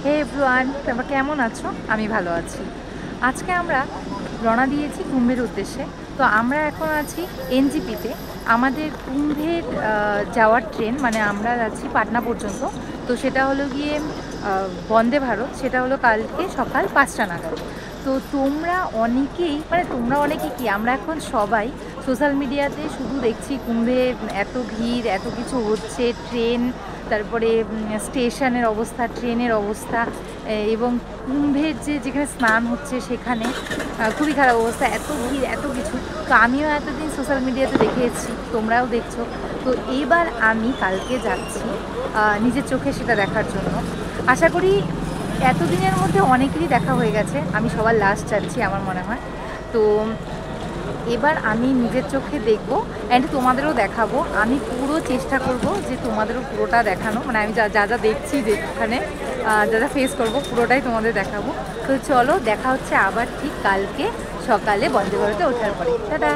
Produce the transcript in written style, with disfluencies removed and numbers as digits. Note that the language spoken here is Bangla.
হে এভরিওয়ান, তোমরা কেমন আছো? আমি ভালো আছি। আজকে আমরা রওনা দিয়েছি কুম্ভের উদ্দেশ্যে। তো আমরা এখন আছি এনজিপিতে। আমাদের কুম্ভের যাওয়ার ট্রেন, মানে আমরা যাচ্ছি পাটনা পর্যন্ত। তো সেটা হলো গিয়ে বন্দে ভারত, সেটা হলো কালকে সকাল 5টা নাগাদ। তো তোমরা অনেকেই কি, আমরা এখন সবাই সোশ্যাল মিডিয়াতে শুধু দেখছি কুম্ভে এত ভিড়, এত কিছু হচ্ছে, ট্রেন, তারপরে স্টেশনের অবস্থা, ট্রেনের অবস্থা, এবং কুম্ভের যেখানে স্নান হচ্ছে সেখানে খুবই খারাপ অবস্থা, এত ভিড়, এত কিছু। তো আমিও এতদিন সোশ্যাল মিডিয়াতে দেখেছি, তোমরাও দেখছো। তো এইবার আমি কালকে যাচ্ছি নিজের চোখে সেটা দেখার জন্য। আশা করি এতদিনের মধ্যে অনেকেরই দেখা হয়ে গেছে, আমি সবার লাস্ট যাচ্ছি আমার মনে হয়। তো এবার আমি নিজের চোখে দেখবো, অ্যান্ড তোমাদেরও দেখাবো। আমি পুরো চেষ্টা করব যে তোমাদেরও পুরোটা দেখানো, মানে আমি যা যা দেখছি যেখানে যা যা ফেস করবো পুরোটাই তোমাদের দেখাবো। তো চলো, দেখা হচ্ছে আবার ঠিক কালকে সকালে বন্দে ভারতে ওঠার পরে। টাটা।